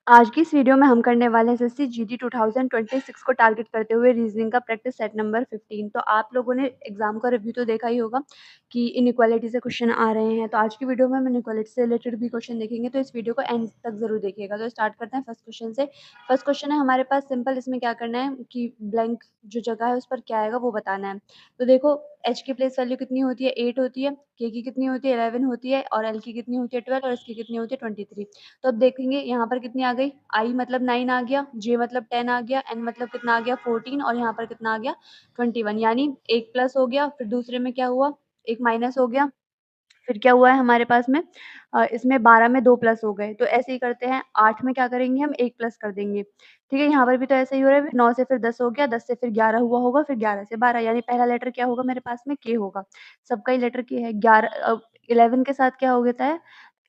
आज की इस वीडियो में हम करने वाले हैं एसएससी जीडी 2026 को टारगेट करते हुए रीजनिंग का प्रैक्टिस सेट नंबर 15। तो आप लोगों ने एग्जाम का रिव्यू तो देखा ही होगा कि इनइक्वालिटी से क्वेश्चन आ रहे हैं। तो आज की वीडियो में हम इनइक्वालिटी से रिलेटेड भी क्वेश्चन देखेंगे, तो इस वीडियो को एंड तक जरूर देखिएगा। तो स्टार्ट करते हैं फर्स्ट क्वेश्चन से। फर्स्ट क्वेश्चन है हमारे पास सिंपल, इसमें क्या करना है कि ब्लैंक जो जगह है उस पर क्या आएगा वो बताना है। तो देखो एच की प्लेस वैल्यू कितनी होती है, 8 होती है, के की कितनी होती है, 11 होती है, और एल की कितनी होती है, 12, और एस की कितनी होती है, 23। तो अब देखेंगे यहाँ पर कितनी आ गई, आई मतलब 9 आ गया, जे मतलब 10 आ गया, एन मतलब कितना आ गया 14, और यहाँ पर कितना आ गया 21। यानी एक प्लस हो गया, फिर दूसरे में क्या हुआ, एक माइनस हो गया, फिर क्या हुआ है हमारे पास में इसमें 12 में 2 प्लस हो गए। तो ऐसे ही करते हैं, 8 में क्या करेंगे हम 1 प्लस कर देंगे। ठीक है, यहाँ पर भी तो ऐसे ही हो रहा है, 9 से फिर 10 हो गया, 10 से फिर 11 हुआ होगा, फिर 11 से 12, यानी पहला लेटर क्या होगा मेरे पास में, के होगा। सबका ही लेटर के है। 11 के साथ क्या हो गया है,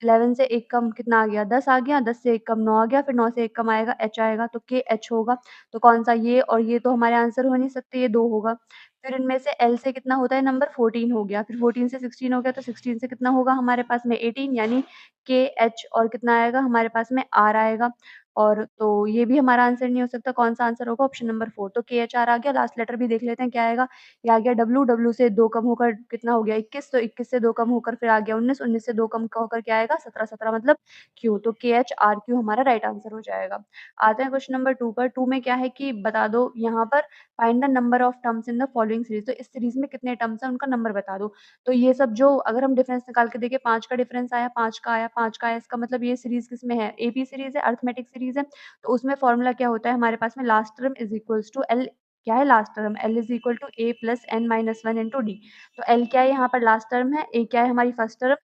11 से 1 कम कितना आ गया, 10 आ गया, 10 से 1 कम 9 आ गया, फिर 9 से 1 कम आएगा एच आएगा, तो के एच होगा। तो कौन सा, ये और ये तो हमारे आंसर हो नहीं सकते, ये 2 होगा। फिर इनमें से एल से कितना होता है नंबर, 14 हो गया, फिर 14 से 16 हो गया, तो 16 से कितना होगा हमारे पास में 18, यानी के एच, और कितना आएगा हमारे पास में आर आएगा। और तो ये भी हमारा आंसर नहीं हो सकता, कौन सा आंसर होगा, ऑप्शन नंबर 4। तो के एच आर आ गया। लास्ट लेटर भी देख लेते हैं क्या आएगा, ये आ गया डब्ल्यू, डब्ल्यू से 2 कम होकर कितना हो गया 21, तो 21 से 2 कम होकर फिर आ गया 19, 19 से 2 कम होकर क्या आएगा 17, 17 मतलब क्यू। तो के एच आर क्यू हमारा राइट आंसर हो जाएगा। आते हैं क्वेश्चन नंबर 2 पर। 2 में क्या है कि बता दो यहाँ पर, find the number of terms in the following series. तो इस सीरीज में कितने टर्म्स हैं उनका नंबर बता दो। तो ये सब जो अगर हम डिफरेंस निकाल के देखें, 5 का डिफरेंस आया, 5 का आया, 5 का आया, इसका मतलब ये सीरीज किसमें है, एपी सीरीज है, अर्थमेटिक सीरीज है। तो उसमें फॉर्मूला क्या होता है हमारे पास में, last term is equals to L, क्या है last term, L is equal to a plus n minus one into d. तो एल क्या है यहाँ पर लास्ट टर्म है, ए क्या है हमारी फर्स्ट टर्म,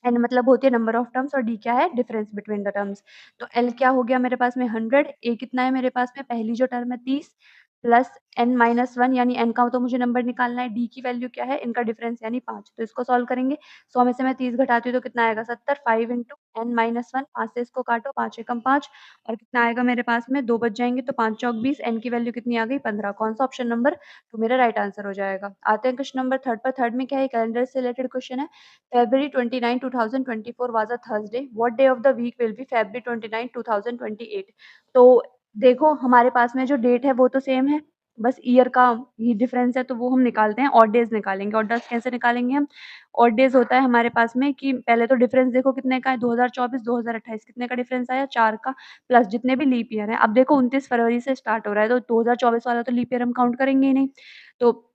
एन मतलब होती है नंबर ऑफ टर्म्स, और डी क्या है डिफरेंस बिटवीन द टर्म्स। तो एल क्या हो गया मेरे पास में 100, ए कितना है मेरे पास में पहली जो टर्म है 30, प्लस एन माइनस वन, यानी एन का तो मुझे नंबर निकालना है, डी की वैल्यू क्या है, इनका डिफरेंस यानी 5। तो इसको सॉल्व करेंगे, 100 में से मैं 30 घटाती हूँ तो कितना आएगा 70, 5 इंटू एन माइनस वन, 5 से इसको काटो, 5 एकम 5, और कितना आएगा मेरे पास में 2 बच जाएंगे, तो 5 चौक 20, एन की वैल्यू कितनी आ गई 15। कौन सा ऑप्शन नंबर 2 मेरा राइट आंसर हो जाएगा। आते हैं क्वेश्चन नंबर 3 पर। थर्ड में क्या है, कैलेंडर से रिलेटेड क्वेश्चन है। February 29, 2024 was a Thursday. What day of the week will be February 29, 2028? तो देखो हमारे पास में जो डेट है वो तो सेम है, बस ईयर का ही डिफरेंस है, तो वो हम निकालते हैं, ऑड डेज निकालेंगे। ऑड डेज कैसे निकालेंगे हम, ऑड डेज होता है हमारे पास में कि पहले तो डिफरेंस देखो कितने का है, 2024 2028 कितने का डिफरेंस आया 4 का, प्लस जितने भी लीप ईयर है। अब देखो 29 फरवरी से स्टार्ट हो रहा है, तो 2024 वाला तो लीप ईयर हम काउंट करेंगे ही नहीं। तो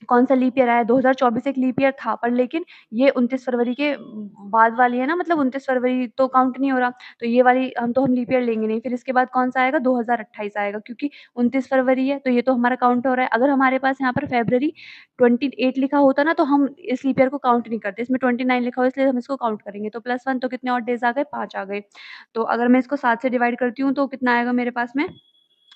कौन सा लीप ईयर आया, 2024 एक लीप ईयर था, पर लेकिन ये 29 फरवरी के बाद वाली है ना, मतलब 29 फरवरी तो काउंट नहीं हो रहा, तो ये वाली हम लीप ईयर लेंगे नहीं। फिर इसके बाद कौन सा आएगा 2028 आएगा, क्योंकि 29 फरवरी है तो ये तो हमारा काउंट हो रहा है। अगर हमारे पास यहाँ पर फरवरी 28 लिखा होता ना तो हम इस लीप ईयर को काउंट नहीं करते, इसमें 29 लिखा हुआ है इसलिए हम इसको काउंट करेंगे। तो +1 तो कितने और डेज आ गए, 5 आ गए। तो अगर मैं इसको 7 से डिवाइड करती हूँ तो कितना आएगा मेरे पास में,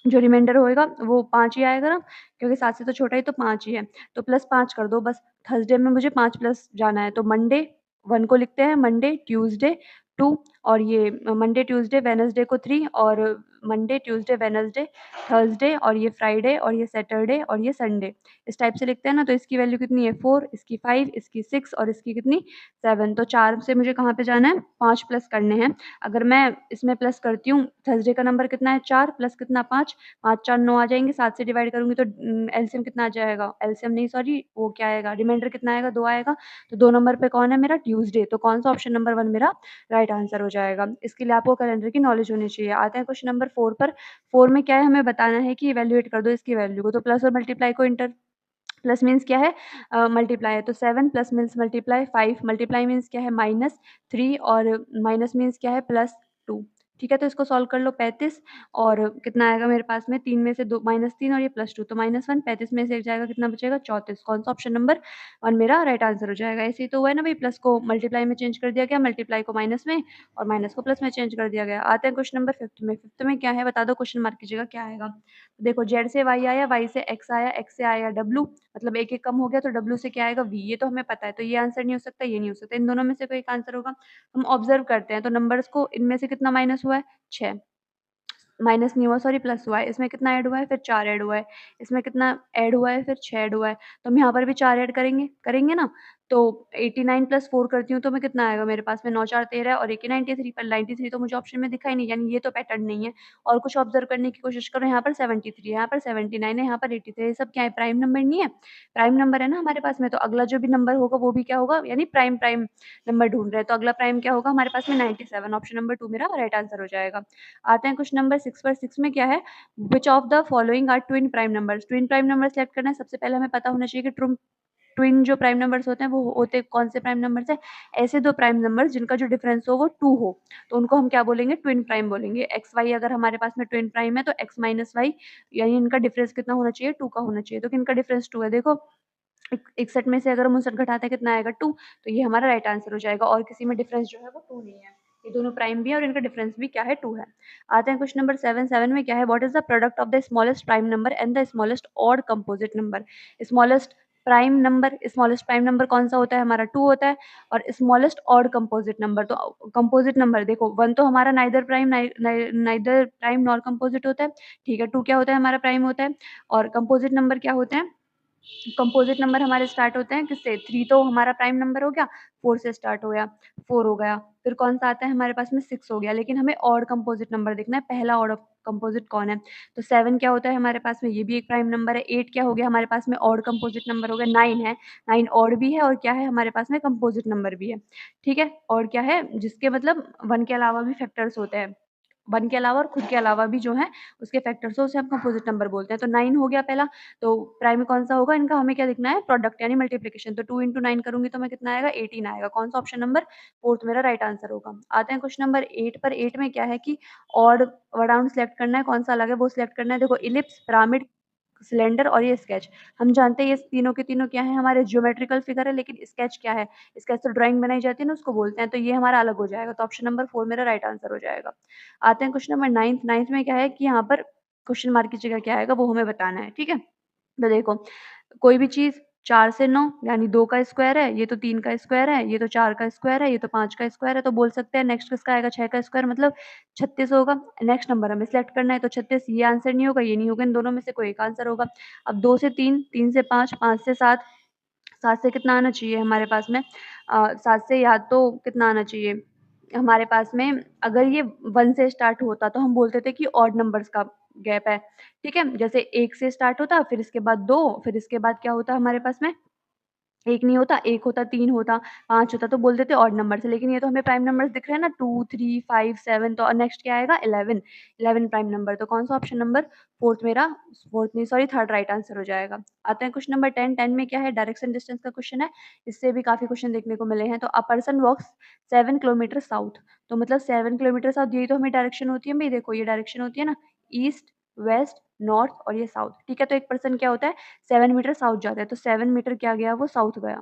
जो रिमाइंडर होएगा वो 5 ही आएगा ना, क्योंकि 7 से तो छोटा ही तो 5 ही है। तो +5 कर दो बस, थर्सडे में मुझे 5 प्लस जाना है, तो मंडे 1 को लिखते हैं, मंडे, ट्यूसडे 2, और ये मंडे, ट्यूसडे, वेडनेसडे को 3, और मंडे, ट्यूसडे, वेडनेसडे, थर्सडे, और ये फ्राइडे, और ये सैटरडे, और ये संडे। इस टाइप से लिखते हैं ना, तो इसकी वैल्यू कितनी है 4, इसकी 5, इसकी 6, और इसकी कितनी 7। तो 4 से मुझे कहाँ पे जाना है, 5 प्लस करने हैं। अगर मैं इसमें प्लस करती हूँ, थर्सडे का नंबर कितना है 4, प्लस कितना 5, 5 4 9 आ जाएँगे, 7 से डिवाइड करूँगी तो एलसीएम कितना आ जाएगा, एलसीएम नहीं सॉरी वो क्या आएगा, रिमाइंडर कितना आएगा 2 आएगा। तो 2 नंबर पे कौन है मेरा, ट्यूसडे। तो कौन सा ऑप्शन नंबर 1 मेरा राइट आंसर हो जाएगा। इसके लिए आपको कैलेंडर की नॉलेज होनी चाहिए। आते हैं क्वेश्चन नंबर 4 पर। 4 में क्या है, हमें बताना है कि इवैल्यूएट कर दो इसकी वैल्यू को। तो प्लस और मल्टीप्लाई को इंटर, प्लस मीन्स क्या है मल्टीप्लाई है, तो 7 plus means multiply, 5 multiply means क्या है -3, और माइनस मीन्स क्या है +2। ठीक है, तो इसको सॉल्व कर लो, 35, और कितना आएगा मेरे पास में 3 में से 2 -3 और ये +2 तो -1, 35 में से एक जाएगा कितना बचेगा 34। कौन सा ऑप्शन नंबर 1 मेरा राइट आंसर हो जाएगा। ऐसे ही तो हुआ है ना भाई, प्लस को मल्टीप्लाई में चेंज कर दिया गया, मल्टीप्लाई को माइनस में, और माइनस को प्लस में चेंज कर दिया गया। आते हैं क्वेश्चन नंबर 5 में। 5 में क्या है बता दो, क्वेश्चन मार्क कीजिएगा क्या आएगा। देखो जेड से वाई आया, वाई से एक्स आया, एक्स से आया डब्ल्यू, मतलब एक एक कम हो गया, तो डब्ल्यू से क्या आएगा वी, ये तो हमें पता है, तो ये आंसर नहीं हो सकता, ये नहीं हो सकता, इन दोनों में से कोई एक आंसर होगा। हम ऑब्जर्व करते हैं तो नंबर्स को, इनमें से कितना माइनस हुआ है 6, माइनस नहीं हुआ सॉरी प्लस हुआ है, इसमें कितना ऐड हुआ है फिर 4 ऐड हुआ है, इसमें कितना ऐड हुआ है फिर 6 ऐड हुआ है, तो हम यहाँ पर भी 4 ऐड करेंगे, करेंगे ना। तो 89 + 4 करती हूँ तो मैं कितना आएगा मेरे पास में 9 4 13 और 1 93 पर 93 तो मुझे ऑप्शन में दिखा ही नहीं, यानी ये तो पैटर्न नहीं है। और कुछ ऑब्ज़र्व करने की कोशिश करो, यहाँ पर 73 है, यहाँ पर 79 है, यहाँ पर 83 ये सब क्या है, प्राइम नंबर नहीं है? प्राइम नंबर है ना हमारे पास में, तो अगला जो भी नंबर होगा वो भी क्या होगा, यानी प्राइम प्राइम नंबर ढूँढ रहे हैं, तो अगला प्राइम क्या होगा हमारे पास में 97, ऑप्शन नंबर 2 मेरा राइट आंसर हो जाएगा। आते हैं क्वेश्चन नंबर 6 पर, 6 में क्या है, which of the following are twin prime numbers? Twin prime number select करना है, सबसे पहले हमें पता होना चाहिए कि ट्विन जो प्राइम नंबर्स होते हैं वो होते कौन से प्राइम नंबर्स हैं? ऐसे 2 प्राइम नंबर्स जिनका जो डिफरेंस हो वो 2 हो, तो उनको हम क्या बोलेंगे? ट्विन प्राइम बोलेंगे। एक्स वाई अगर हमारे पास में ट्विन प्राइम है तो एक्स माइनस वाई, यानी इनका डिफरेंस कितना होना चाहिए? 2 का होना चाहिए। तो किनका डिफरेंस 2 है? देखो 61 में से अगर हम 59 घटाते हैं कितना आएगा? 2, तो ये हमारा राइट आंसर हो जाएगा, और किसी में डिफरेंस जो है वो 2 नहीं है। ये दोनों प्राइम भी है और इनका डिफरेंस भी क्या है? 2 है। आते हैं क्वेश्चन नंबर 7, 7 में क्या है? What is the product of the smallest prime number and the smallest odd composite number? Smallest prime number कौन-सा होता है? हमारा 2 होता है, और स्मॉलेस्ट ऑड कंपोजिट नंबर, तो कंपोजिट नंबर देखो 1 तो हमारा नाइदर प्राइम नॉर कंपोजिट होता है, ठीक है? 2 क्या होता है? हमारा प्राइम होता है, और कंपोजिट नंबर क्या होते हैं? कंपोजिट नंबर हमारे स्टार्ट होते हैं किससे? 3 तो हमारा प्राइम नंबर हो गया, 4 से स्टार्ट हो गया, 4 हो गया, फिर कौन-सा आता है हमारे पास में? 6 हो गया, लेकिन हमें ऑड कंपोजिट नंबर देखना है, पहला ऑड कंपोजिट कौन है? तो 7 क्या होता है हमारे पास में? ये भी एक प्राइम नंबर है। 8 क्या हो गया हमारे पास में? ऑड कंपोजिट नंबर हो गया। 9 है, 9 ऑड भी है और क्या है हमारे पास में? कंपोजिट नंबर भी है, ठीक है? और क्या है? जिसके मतलब 1 के अलावा भी फैक्टर्स होते हैं। 1 के अलावा और खुद के अलावा भी जो है उसके फैक्टर्स हो, उसे हम कंपोजिट नंबर बोलते हैं। तो 9 हो गया पहला, तो प्राइम कौन-सा होगा? इनका हमें क्या लिखना है? प्रोडक्ट यानी मल्टीप्लिकेशन, तो 2 इंटू 9 करूँगी तो मैं कितना आएगा? 18 आएगा। कौन-सा ऑप्शन नंबर? 4th मेरा राइट आंसर होगा। आते हैं क्वेश्चन नंबर 8 पर, 8 में क्या है कि ऑड वन आउट सिलेक्ट करना है, कौन-सा अलग है वो सिलेक्ट करना है। देखो इलिप्स, पिरामिड, सिलेंडर और ये स्केच। हम जानते हैं ये तीनों के तीनों क्या है? हमारे ज्योमेट्रिकल फिगर है, लेकिन स्केच क्या है? स्केच तो ड्राइंग बनाई जाती है ना, उसको बोलते हैं, तो ये हमारा अलग हो जाएगा, तो ऑप्शन नंबर 4 मेरा राइट आंसर हो जाएगा। आते हैं क्वेश्चन नंबर 9th, 9th में क्या है कि यहाँ पर क्वेश्चन मार्क की जगह क्या आएगा वो हमें बताना है, ठीक है? तो देखो कोई भी चीज़ 4 से 9 यानी 2 का स्क्वायर है, ये तो 3 का स्क्वायर है, ये तो 4 का स्क्वायर है, ये तो 5 का स्क्वायर है, तो बोल सकते हैं नेक्स्ट किसका आएगा? 6 का स्क्वायर मतलब 36 होगा। नेक्स्ट नंबर हमें सिलेक्ट करना है, तो 36 ये आंसर नहीं होगा, ये नहीं होगा, इन दोनों में से कोई एक आंसर होगा। अब 2 से 3, 3 से 5, 5 से 7, 7 से कितना आना चाहिए हमारे पास में? 7 से या तो कितना आना चाहिए हमारे पास में? अगर ये 1 से स्टार्ट होता तो हम बोलते थे कि ऑड नंबर्स का गैप है, ठीक है? जैसे 1 से स्टार्ट होता, फिर इसके बाद 2, फिर इसके बाद क्या होता हमारे पास में? 1 नहीं होता, 1 होता, 3 होता, 5 होता, तो बोल देते ऑड नंबर से, लेकिन ये तो हमें प्राइम नंबर्स दिख रहे हैं ना, 2, 3, 5, 7, तो नेक्स्ट क्या आएगा? 11, 11 प्राइम नंबर, तो कौन-सा ऑप्शन नंबर 4th मेरा 4th नहीं सॉरी 3rd राइट आंसर हो जाएगा। आते हैं क्वेश्चन नंबर 10, 10 में क्या है? डायरेक्शन डिस्टेंस का क्वेश्चन है, इससे भी काफ़ी क्वेश्चन देखने को मिले हैं। तो a person walks 7 kilometre south, तो मतलब 7 किलोमीटर साउथ, यही तो हमें डायरेक्शन होती है भई, देखो ये डायरेक्शन होती है ना, ईस्ट, वेस्ट, नॉर्थ और ये साउथ, ठीक है? तो एक पर्सन क्या होता है 7 मीटर साउथ जाता है, तो 7 मीटर क्या गया? वो साउथ गया।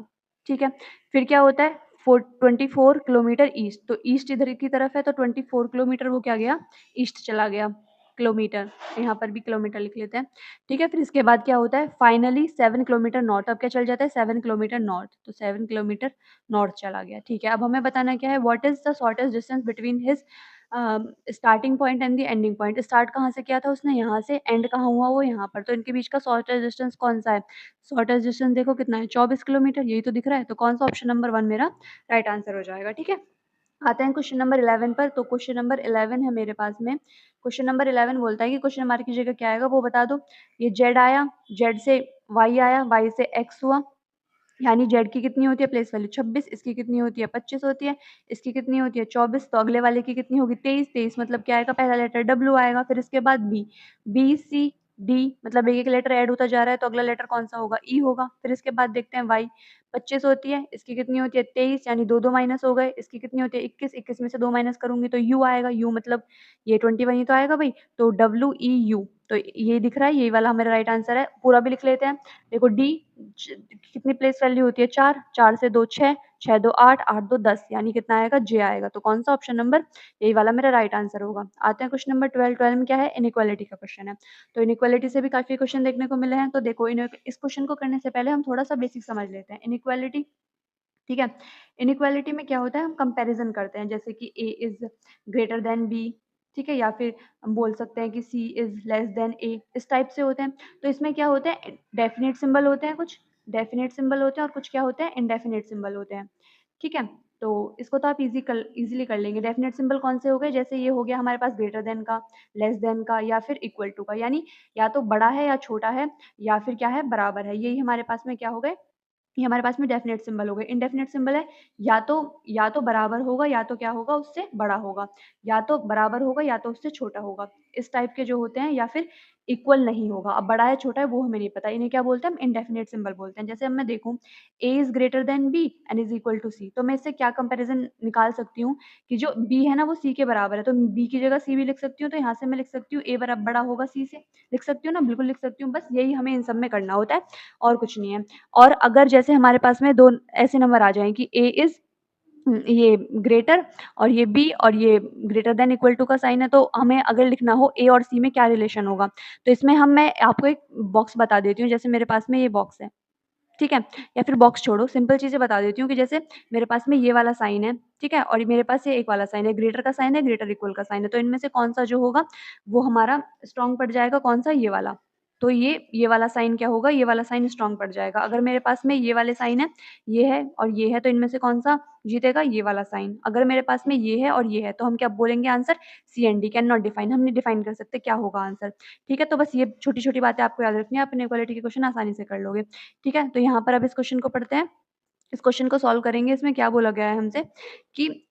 ठीक है? फिर क्या होता है 24 किलोमीटर ईस्ट, तो ईस्ट इधर की तरफ है, तो 24 किलोमीटर वो क्या गया? ईस्ट चला गया, किलोमीटर, यहाँ पर भी किलोमीटर लिख लेते हैं, ठीक है? फिर इसके बाद क्या होता है फाइनली 7 किलोमीटर नॉर्थ, अब क्या चल जाता है 7 किलोमीटर नॉर्थ, तो 7 किलोमीटर नॉर्थ चला गया, ठीक है? अब हमें बताना क्या है what is the shortest distance between his starting point and the ending point, start कहाँ से किया था उसने? यहाँ से, एंड कहाँ हुआ? वो यहाँ पर, तो इनके बीच का शॉर्टेस्ट डिस्टेंस कौन-सा है? शॉर्टेस्ट डिस्टेंस देखो कितना है 24 किलोमीटर, यही तो दिख रहा है, तो कौन-सा ऑप्शन नंबर 1 मेरा राइट आंसर हो जाएगा, ठीक है? आते हैं क्वेश्चन नंबर 11 पर, तो क्वेश्चन नंबर 11 है मेरे पास में। क्वेश्चन नंबर 11 बोलता है कि क्वेश्चन मार्क की जगह क्या आएगा वो बता दो। ये जेड आया, जेड से वाई आया, वाई से एक्स हुआ, यानी जेड की कितनी होती है प्लेस वैल्यू 26, इसकी कितनी होती है 25 होती है, इसकी कितनी होती है 24, तो अगले वाले की कितनी होगी 23, 23 मतलब क्या आएगा? पहला लेटर डब्ल्यू आएगा, फिर इसके बाद बी, बी, सी, डी मतलब एक-एक लेटर ऐड होता जा रहा है, तो अगला लेटर कौन-सा होगा? ई होगा। फिर इसके बाद देखते हैं वाई 25 होती है, इसकी कितनी होती है 23 यानी 2-2 माइनस हो गए, इसकी कितनी होती है 21, 21 में से 2 माइनस करूँगी तो यू आएगा, यू मतलब ये 21 ही तो आएगा भई, तो डब्ल्यू ई यू, तो ये दिख रहा है, यही वाला मेरा राइट आंसर है। पूरा भी लिख लेते हैं। देखो डी कितनी प्लेस वैल्यू होती है 4, 4 से 2 6, 6 2 8, 8 2 10 यानी कितना आएगा? जे आएगा, तो कौन सा ऑप्शन नंबर यही वाला मेरा राइट आंसर होगा। आते हैं क्वेश्चन नंबर 12, 12 में क्या है? इनइक्वालिटी का क्वेश्चन है, तो इनइक्वालिटी से भी काफी क्वेश्चन देखने को मिले हैं, तो देखो इस क्वेश्चन को करने से पहले हम थोड़ा सा बेसिक समझ लेते हैं। इनइक्वालिटी, ठीक है? इनइक्वालिटी में क्या होता है हम कंपैरिजन करते हैं, जैसे कि ए इज ग्रेटर देन बी, ठीक है? या फिर हम बोल सकते हैं कि सी इज लेस देन ए, इस टाइप से होते हैं। तो इसमें क्या होता है डेफिनेट सिंबल होते हैं कुछ, डेफिनेट सिंबल होते हैं और कुछ क्या होते हैं, इंडेफिनेट सिंबल होते हैं। ठीक है? तो इसको तो आप ईज़िली कर लेंगे। डेफिनेट सिंबल कौन से हो गए? जैसे ये हो गया हमारे पास ग्रेटर देन का, लेस देन का या फिर इक्वल टू का, यानी या तो बड़ा है या छोटा है या फिर क्या है, बराबर है। यही हमारे पास में क्या हो गए, ये हमारे पास में डेफिनेट सिंबल हो गए। इंडेफिनेट सिंबल है या तो बराबर होगा या तो क्या होगा, उससे बड़ा होगा, या तो बराबर होगा या तो उससे छोटा होगा। इस टाइप के जो होते हैं, या फिर इक्वल नहीं होगा। अब बड़ा है छोटा है वो हमें नहीं पता, इन्हें क्या बोलते हैं, हम इंडेफिनेट सिंबल बोलते हैं। जैसे अब मैं देखूं a is greater than b and is equal to c, तो मैं इससे क्या कंपैरिजन निकाल सकती हूँ कि जो b है ना वो c के बराबर है, तो b की जगह c भी लिख सकती हूँ। तो यहाँ से मैं लिख सकती हूँ a बराबर बड़ा होगा c से, लिख सकती हूँ ना, बिल्कुल लिख सकती हूँ। बस यही हमें इन सब में करना होता है और कुछ नहीं है। और अगर जैसे हमारे पास में दो ऐसे नंबर आ जाएं कि a इज ये ग्रेटर और ये b और ये ग्रेटर देन इक्वल टू का साइन है, तो हमें अगर लिखना हो a और c में क्या रिलेशन होगा, तो इसमें मैं आपको एक बॉक्स बता देती हूँ। जैसे मेरे पास में ये बॉक्स है, ठीक है, या फिर बॉक्स छोड़ो, सिंपल चीजें बता देती हूँ कि जैसे मेरे पास में ये वाला साइन है, ठीक है, और मेरे पास ये एक वाला साइन है, ग्रेटर का साइन है, ग्रेटर इक्वल का साइन है, तो इनमें से कौन सा जो होगा वो हमारा स्ट्रॉन्ग पड़ जाएगा, कौन सा, ये वाला। तो ये वाला साइन क्या होगा, ये वाला साइन स्ट्रॉन्ग पड़ जाएगा। अगर मेरे पास में ये वाले साइन है और ये है, तो इनमें से कौन सा जीतेगा, ये वाला साइन। अगर मेरे पास में ये है और ये है, तो हम क्या बोलेंगे answer, C and D, can not define, हम नहीं डिफाइन कर सकते क्या होगा आंसर। ठीक है, तो बस ये छोटी छोटी बातें आपको याद रखनी है, आप इनइक्वालिटी के क्वेश्चन आसानी से कर लोगे। ठीक है, तो यहाँ पर अब इस क्वेश्चन को पढ़ते हैं। इस क्वेश्चन को सॉल्व करेंगे। इसमें क्या बोला गया है हमसे कि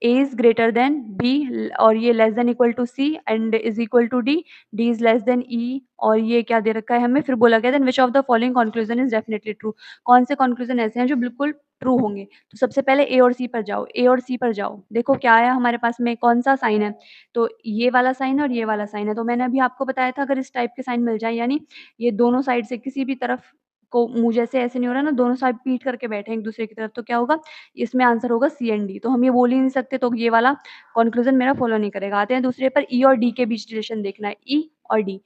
a is greater than b और ये less than equal to c and is equal to d, d is less than e, और ये क्या दे रखा है हमें, फिर बोला गया then which of the following conclusion is definitely true, कौन से कंक्लूजन ऐसे हैं जो बिल्कुल ट्रू होंगे। तो सबसे पहले a और c पर जाओ, a और c पर जाओ, देखो क्या आया हमारे पास में, कौन सा साइन है, तो ये वाला साइन और ये वाला साइन है। तो मैंने अभी आपको बताया था अगर इस टाइप के साइन मिल जाए, यानी ये दोनों साइड से किसी भी तरफ को मुंह जैसे ऐसे नहीं हो रहा ना, दोनों साइड पीट करके बैठे हैं एक दूसरे की तरफ, तो क्या होगा, इसमें आंसर होगा सी एंड डी। तो हम ये बोल ही नहीं सकते, तो ये वाला कंक्लूजन मेरा फॉलो नहीं करेगा। आते हैं दूसरे पर, ई और डी के बीच रिलेशन देखना है, ई और डी,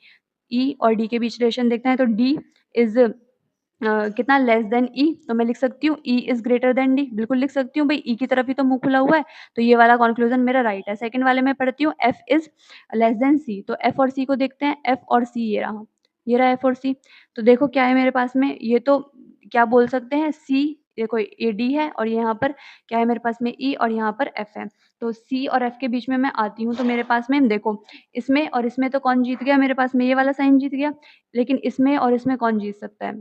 ई और डी के बीच रिलेशन देखना है, तो डी इज कितना, लेस देन ई, तो मैं लिख सकती हूँ E is greater then D, बिल्कुल लिख सकती हूँ भाई, ई की तरफ ही तो मुंह खुला हुआ है, तो ये वाला कंक्लूजन मेरा राइट है। सेकंड वाले में पढ़ती हूँ, एफ इज लेस देन सी, तो एफ और सी को देखते हैं, एफ और सी ये रहा एफ और सी। तो देखो क्या है मेरे पास में, ये तो क्या बोल सकते हैं, सी, देखो ये डी है और यहाँ पर क्या है मेरे पास में, ई और यहाँ पर एफ है। तो सी और एफ के बीच में मैं आती हूँ, तो मेरे पास में देखो इसमें और इसमें तो कौन जीत गया, मेरे पास में ये वाला साइन जीत गया, लेकिन इसमें और इसमें कौन जीत सकता है,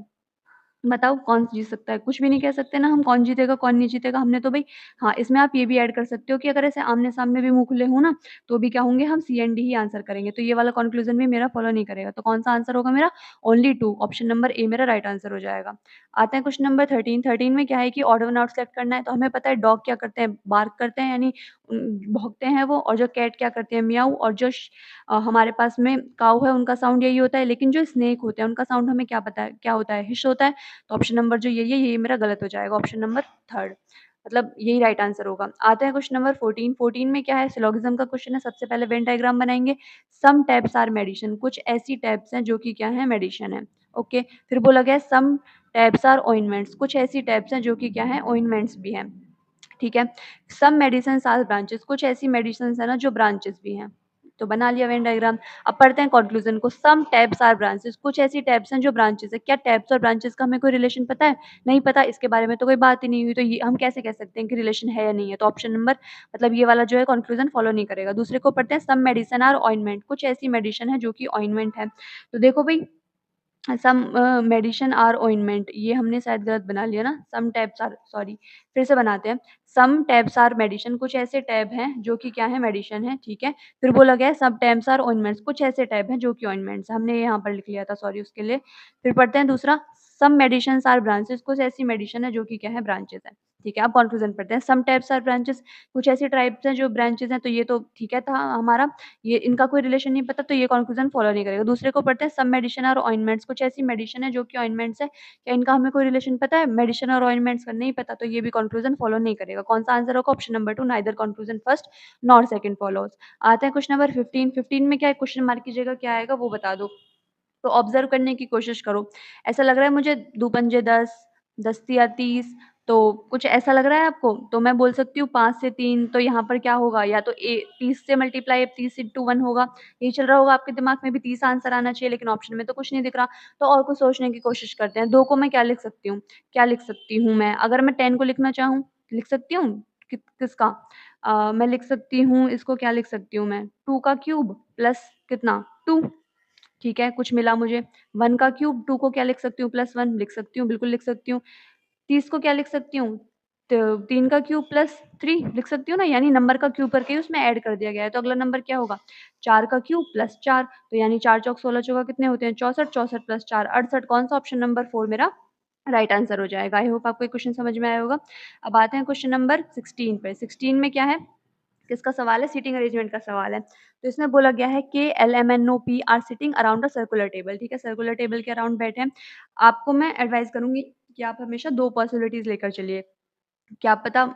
बताओ कौन जीत सकता है, कुछ भी नहीं कह सकते ना हम, कौन जीतेगा कौन नहीं जीतेगा, हमने तो भाई, हाँ इसमें आप ये भी ऐड कर सकते हो कि अगर ऐसे आमने सामने भी मुंह खुले हो ना, तो भी क्या होंगे, हम सी एंड डी ही आंसर करेंगे। तो ये वाला कंक्लूजन भी मेरा फॉलो नहीं करेगा, तो कौन सा आंसर होगा मेरा, only two, option number A मेरा राइट आंसर हो जाएगा। आते हैं क्वेश्चन नंबर 13। 13 में क्या है कि ऑड वन आउट सेलेक्ट करना है, तो हमें पता है डॉग क्या करते हैं, बार्क करते हैं, यानी भौंकते हैं वो, और जो कैट क्या करते हैं, मियाऊ, और जो हमारे पास में काऊ है उनका साउंड यही होता है, लेकिन जो स्नेक होते हैं उनका साउंड हमें क्या पता है, क्या होता है, हिश होता है। तो ऑप्शन नंबर जो यही है, यही मेरा गलत हो जाएगा, ऑप्शन नंबर थर्ड, मतलब यही राइट आंसर होगा। आते हैं क्वेश्चन नंबर 14। 14 में क्या है, सिलोगिज्म का क्वेश्चन है। सबसे पहले वेन डायग्राम बनाएंगे। सम टैब्स आर मेडिसिन, कुछ ऐसी टैब्स हैं जो कि क्या है, मेडिसिन है। ओके, फिर बोला गया सम टैब्स आर ऑइंटमेंट्स, कुछ ऐसी टैब्स हैं जो कि क्या है, ऑइंटमेंट्स भी हैं। ठीक है, सम मेडिसिन आर ब्रांचेस, कुछ ऐसी मेडिसिन है ना जो ब्रांचेस भी हैं। तो बना लिया वेन डायग्राम। अब पढ़ते हैं कंक्लूजन को। सम टैब्स आर ब्रांचेस, कुछ ऐसी टैब्स हैं जो ब्रांचेस है। क्या टैब्स और ब्रांचेस का हमें कोई रिलेशन पता है, नहीं पता, इसके बारे में तो कोई बात ही नहीं हुई, तो ये हम कैसे कह सकते हैं कि रिलेशन है या नहीं है। तो ऑप्शन नंबर, मतलब ये वाला जो है कंक्लूजन फॉलो नहीं करेगा। दूसरे को पढ़ते हैं, सम मेडिसिन आर ऑइंटमेंट, कुछ ऐसी मेडिसिन है जो कि ऑइंटमेंट है। तो देखो भाई, सम मेडिसिन आर ऑइंटमेंट, ये हमने शायद गलत बना लिया ना, सम टैब्स आर, सॉरी फिर से बनाते हैं। सम टैब्स आर मेडिसिन, कुछ ऐसे टैब हैं जो कि क्या है, मेडिसिन है। ठीक है, फिर बोला गया है सम टैब्स आर ऑइंटमेंट्स, कुछ ऐसे टैब हैं जो कि ऑइंटमेंट्स, हमने यहाँ पर लिख लिया था, सॉरी उसके लिए। फिर पढ़ते हैं दूसरा, सम मेडिसिन आर ब्रांचेस, कुछ ऐसी मेडिसिन है जो कि क्या है, ब्रांचेस है। ठीक है, अब कंक्लूजन पढ़ते हैं। सम टैब्स आर ब्रांचेस, कुछ ऐसी ट्राइब्स हैं जो ब्रांचेस हैं, तो ये तो ठीक है था हमारा, ये इनका कोई रिलेशन नहीं पता, तो ये कंक्लूजन फॉलो नहीं करेगा। दूसरे को पढ़ते हैं, सम मेडिसिन और ऑइंटमेंट्स, कुछ ऐसी मेडिसिन है जो कि ऑइंटमेंट्स है, क्या इनका हमें कोई रिलेशन पता है, मेडिसिन और ऑइंटमेंट्स का नहीं पता, तो ये भी कंक्लूजन फॉलो नहीं करेगा। कौन सा आंसर होगा, option number 2, neither conclusion first nor second follows. आते हैं क्वेश्चन नंबर 15। 15 में क्या है, क्वेश्चन मार्क की जगह क्या आएगा वो बता दो। तो ऑब्जर्व करने की कोशिश करो। ऐसा लग रहा है मुझे, दो पंजे 10, 10 तिया 30, तो कुछ ऐसा लग रहा है आपको? तो मैं बोल सकती हूँ 5 से 3 तो यहाँ पर क्या होगा या तो 30 से मल्टीप्लाई 30 इंटू 1 होगा। यही चल रहा होगा आपके दिमाग में भी 30 आंसर आना चाहिए लेकिन ऑप्शन में तो कुछ नहीं दिख रहा। तो और कुछ सोचने की कोशिश करते हैं। 2 को मैं क्या लिख सकती हूँ? क्या लिख सकती हूँ मैं? अगर मैं 10 को लिखना चाहूँ, लिख सकती हूँ? किसका? मैं लिख सकती हूँ इसको क्या लिख सकती हूँ मैं? 2 का क्यूब प्लस कितना? 2 ठीक है, कुछ मिला मुझे। 1 का क्यूब 2 को क्या लिख सकती हूँ? प्लस 1 लिख सकती हूँ, बिल्कुल लिख सकती हूँ। 30 को क्या लिख सकती हूँ? तो 3 का क्यूब प्लस 3 लिख सकती हूँ ना, यानी नंबर का क्यूब करके ही उसमें ऐड कर दिया गया है। तो अगला नंबर क्या होगा? 4 का क्यूब प्लस 4 तो यानी 4 चौक 16 चौका कितने होते हैं? 64 64 प्लस 4 68 कौन-सा ऑप्शन नंबर 4 मेरा राइट आंसर हो जाएगा। आई होप आपको ये क्वेश्चन समझ में आया होगा। अब आते हैं क्वेश्चन नंबर 16 पे। 16 में क्या है? किसका सवाल है? सीटिंग अरेंजमेंट का सवाल है। तो इसमें बोला गया है K, L, M, N, O, P are sitting around a circular table. ठीक है, सर्कुलर टेबल के अराउंड बैठे हैं। आपको मैं एडवाइस करूँगी कि आप हमेशा 2 पॉसिबिलिटीज़ लेकर चलिए। क्या पता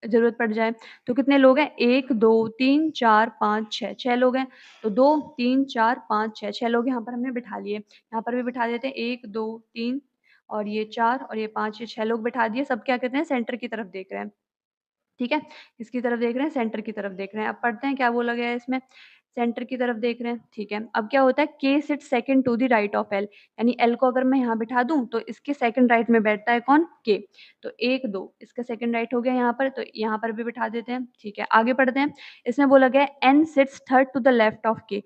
ज़रूरत पड़ जाए। तो कितने लोग हैं? 1, 2, 3, 4, 5, 6, 6 लोग हैं। तो 2, 3, 4, 5, 6, 6 लोग यहाँ पर हमने बिठा लिए। यहाँ पर भी बिठा देते हैं 1, 2, 3 और ये 4 और ये 5, ये 6 लोग बिठा दिए। सब क्या कहते हैं? सेंटर की तरफ देख रहे हैं। ठीक है? किसकी तरफ देख रहे हैं? सेंटर की तरफ देख रहे हैं। अब पढ़ते हैं क्या बोला गया है इसमें? सेंटर की तरफ देख रहे हैं, ठीक है। अब क्या होता है K sits second to the right of L यानी एल को अगर मैं यहाँ बिठा दूँ तो इसके सेकंड राइट में बैठता है कौन? के। तो 1, 2 इसका सेकंड राइट हो गया यहाँ पर, तो यहाँ पर भी बिठा देते हैं, ठीक है। आगे बढ़ते हैं। इसमें बोला गया है N sits third to the left of K.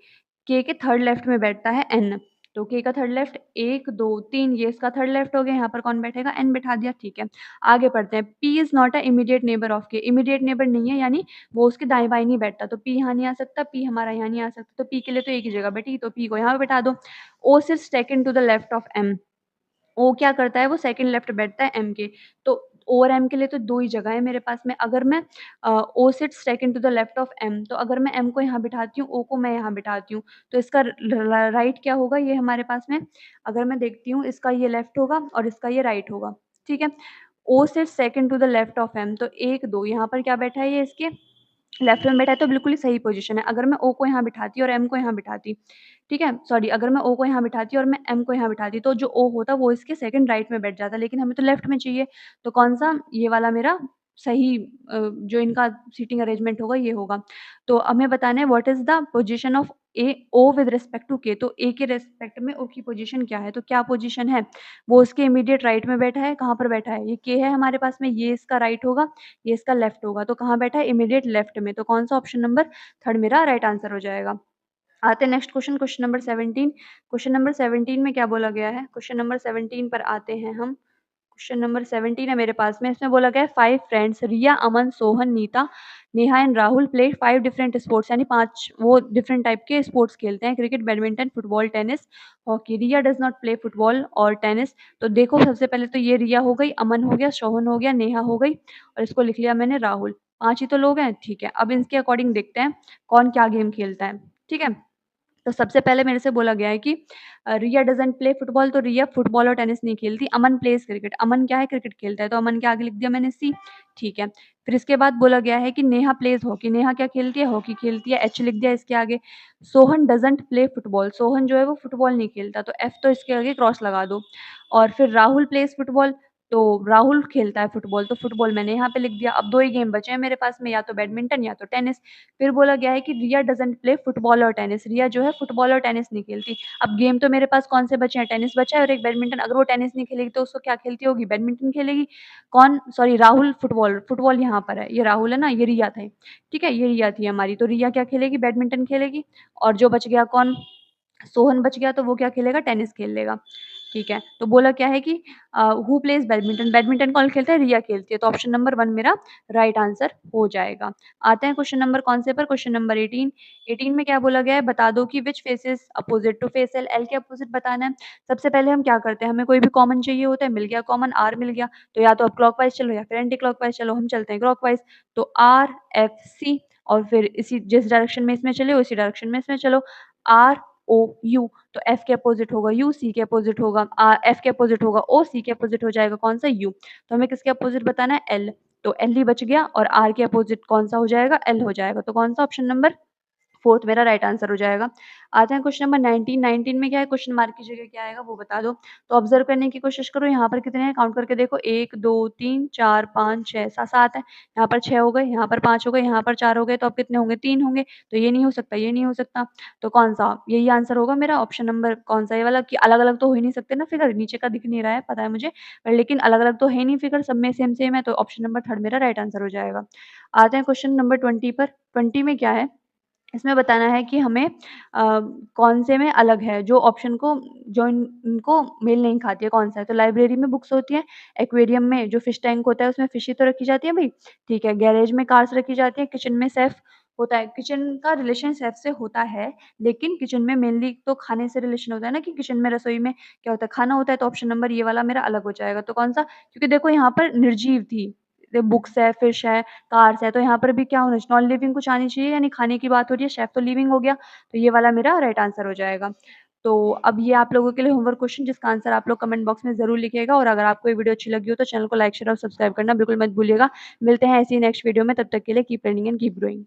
K third left में बैठता है एन। तो के का थर्ड लेफ्ट 1, 2, 3 ये इसका थर्ड लेफ्ट हो गया, यहाँ पर कौन बैठेगा? एन बिठा दिया, ठीक है। आगे बढ़ते हैं। P is not a immediate neighbour of के। इमीडिएट नेबर नहीं है यानी वो उसके दाएँ-बाएँ नहीं बैठता, तो पी यहाँ नहीं आ सकता, पी हमारा यहाँ नहीं आ सकता, तो पी के लिए तो एक ही जगह बैठी, तो पी को यहाँ पे बिठा दो। O sits second to the left of M. O क्या करता है? वो सेकंड लेफ्ट बैठता है एम के। तो ओ और एम के लिए तो 2 ही जगह है मेरे पास में। अगर मैं O sits second to the left of M तो अगर मैं एम को यहाँ बिठाती हूँ, ओ को मैं यहाँ बिठाती हूँ, तो इसका राइट क्या होगा? ये हमारे पास में अगर मैं देखती हूँ इसका ये लेफ्ट होगा और इसका ये राइट होगा, ठीक है। O sits second to the left of M तो 1, 2 यहाँ पर क्या बैठा है? ये इसके लेफ्ट में बैठा है तो बिल्कुल ही सही पोज़ीशन है। अगर मैं ओ को यहाँ बिठाती और एम को यहाँ बिठाती, ठीक है? सॉरी अगर मैं ओ को यहाँ बिठाती और मैं एम को यहाँ बिठाती तो जो ओ होता वो इसके सेकंड राइट में बैठ जाता, लेकिन हमें तो लेफ्ट में चाहिए। तो कौन-सा? ये वाला मेरा सही जो इनका सीटिंग अरेंजमेंट होगा ये होगा। तो हमें बताना है what is the position of A O with respect to K. तो ए के रिस्पेक्ट में ओ की पोज़ीशन क्या है? तो क्या पोज़ीशन है? वो उसके इमीडिएट राइट में बैठा है, कहाँ पर बैठा है? ये के है हमारे पास में, ये इसका राइट होगा, ये इसका लेफ्ट होगा, तो कहाँ बैठा है? इमीडिएट लेफ्ट में, तो कौन-सा ऑप्शन नंबर 3 मेरा राइट आंसर हो जाएगा। आते हैं next question, question number 17। Question number 17 में क्या बोला गया है? क्वेश्चन नंबर 17 पर आते हैं हम। क्वेश्चन नंबर 17 है मेरे पास में, इसमें बोला गया है 5 friends Riya, Aman, Sohan, Neeta, Neha and Rahul play 5 different sports यानी 5 वो डिफरेंट टाइप के स्पोर्ट्स खेलते हैं, cricket, badminton, football, tennis, hockey. Riya does not play football और टेनिस। तो देखो सबसे पहले तो ये रिया हो गई, अमन हो गया, सोहन हो गया, नेहा हो गई और इसको लिख लिया मैंने राहुल। 5 ही तो लोग हैं, ठीक है। अब इसके अकॉर्डिंग देखते हैं कौन क्या गेम खेलता है, ठीक है। तो सबसे पहले मेरे से बोला गया है कि रिया डज़न्ट प्ले फुटबॉल तो रिया फुटबॉल और टेनिस नहीं खेलती। अमन प्लेज़ क्रिकेट, अमन क्या है? क्रिकेट खेलता है, तो अमन के आगे लिख दिया मैंने सी, ठीक है। फिर इसके बाद बोला गया है कि नेहा प्लेज़ हॉकी, नेहा क्या खेलती है? हॉकी खेलती है, एच लिख दिया इसके आगे। Sohan doesn't play football, Sohan जो है वो फुटबॉल नहीं खेलता, तो एफ तो इसके आगे क्रॉस लगा दो। और फिर राहुल प्लेज़ फुटबॉल, तो राहुल खेलता है फुटबॉल, तो फुटबॉल मैंने यहाँ पे लिख दिया। अब 2 ही गेम बचे हैं मेरे पास में, या तो बैडमिंटन या तो टेनिस। फिर बोला गया है कि रिया डज़न्ट प्ले फुटबॉल और टेनिस, रिया जो है फुटबॉल और टेनिस नहीं खेलती। अब गेम तो मेरे पास कौन से बचे हैं? टेनिस बचा है और एक बैडमिंटन। अगर वो टेनिस नहीं खेलेगी तो उसको क्या खेलती होगी? बैडमिंटन खेलेगी। कौन? सॉरी राहुल फुटबॉल, फुटबॉल यहाँ पर है, ये राहुल है ना, ये रिया थे, ठीक है, ये रिया थी हमारी। तो रिया क्या खेलेगी? बैडमिंटन खेलेगी और जो बच गया कौन? सोहन बच गया, तो वो क्या खेलेगा? टेनिस खेल लेगा, ठीक है। तो बोला क्या है कि हू प्लेज़ बैडमिंटन, बैडमिंटन कौन खेलता है? रिया खेलती है, तो ऑप्शन नंबर 1 मेरा राइट आंसर हो जाएगा। आते हैं क्वेश्चन नंबर कौन से पर? Question number 18। 18 में क्या बोला गया है? बता दो कि which face is opposite to face L, L के अपोजिट बताना है। सबसे पहले हम क्या करते हैं? हमें कोई भी कॉमन चाहिए होता है, मिल गया कॉमन, आर मिल गया, तो या तो आप क्लॉकवाइज़ चलो या फिर एंटी क्लॉकवाइज़ चलो, हम चलते हैं क्लॉकवाइज़। तो आर, एफ, सी और फिर इसी जिस डायरेक्शन में इसमें चले उसी डायरेक्शन में इसमें चलो। आर, ओ, यू तो एफ के अपोजिट होगा यू, सी के अपोजिट होगा एफ के अपोजिट होगा ओ, सी के अपोजिट हो जाएगा कौन सा? यू। तो हमें किसके अपोजिट बताना है? एल। तो एल ही बच गया और आर के अपोजिट कौन सा हो जाएगा? एल हो जाएगा। तो कौन सा? ऑप्शन नंबर 4th मेरा राइट आंसर हो जाएगा। आते हैं क्वेश्चन नंबर 19, 19 में क्या है, क्वेश्चन मार्क की जगह क्या आएगा वो बता दो। तो ऑब्जर्व करने की कोशिश करो, यहाँ पर कितने हैं काउंट करके देखो, 1 2 3 4 5 6 7 है, यहाँ पर 6 हो गए, यहाँ पर 5 हो गए, यहाँ पर 4 हो गए, तो अब कितने होंगे, 3 होंगे। तो ये नहीं हो सकता, ये नहीं हो सकता, तो कौन-सा, यही आंसर होगा मेरा ऑप्शन नंबर कौन-सा, ये वाला, कि अलग-अलग तो हो ही नहीं सकते ना फिगर, नीचे का दिख नहीं रहा है, पता है मुझे, पर लेकिन अलग-अलग तो है नहीं फिगर, सब में सेम-सेम है, तो ऑप्शन नंबर 3 मेरा राइट आंसर हो जाएगा। आते हैं क्वेश्चन नंबर 20 पर। 20 में क्या है, इसमें बताना है कि हमें कौन से में अलग है, जो ऑप्शन को, जो इनको मेल नहीं खाती है, कौन-सा है। तो लाइब्रेरी में बुक्स होती हैं, एक्वेरियम में जो फिश टैंक होता है उसमें फिश ही तो रखी जाती है भई, ठीक है। गैरेज में कार्स रखी जाती है, किचन में शेफ़ होता है। किचन का रिलेशन शेफ़ से होता है, लेकिन किचन में मेनली तो खाने से रिलेशन होता है ना, कि किचन में, रसोई में क्या होता है, खाना होता है, तो ऑप्शन नंबर ये वाला मेरा अलग हो जाएगा। तो कौन-सा, क्योंकि देखो यहाँ पर निर्जीव थी, बुक्स है, फिश है, कार्स है, तो यहाँ पर भी क्या होना चाहिए, नॉन लिविंग कुछ आनी चाहिए, यानी खाने की बात हो रही है, शेफ़ तो लिविंग हो गया, तो ये वाला मेरा राइट आंसर हो जाएगा। तो अब ये आप लोगों के लिए होमवर्क क्वेश्चन, जिसका आंसर आप लोग कमेंट बॉक्स में ज़रूर लिखिएगा, और अगर आपको ये वीडियो अच्छी लगी हो तो चैनल को लाइक, शेयर और सब्सक्राइब करना बिल्कुल मत भूलिएगा। मिलते हैं ऐसी ही नेक्स्ट वीडियो में, तब तक के लिए keep learning and keep growing.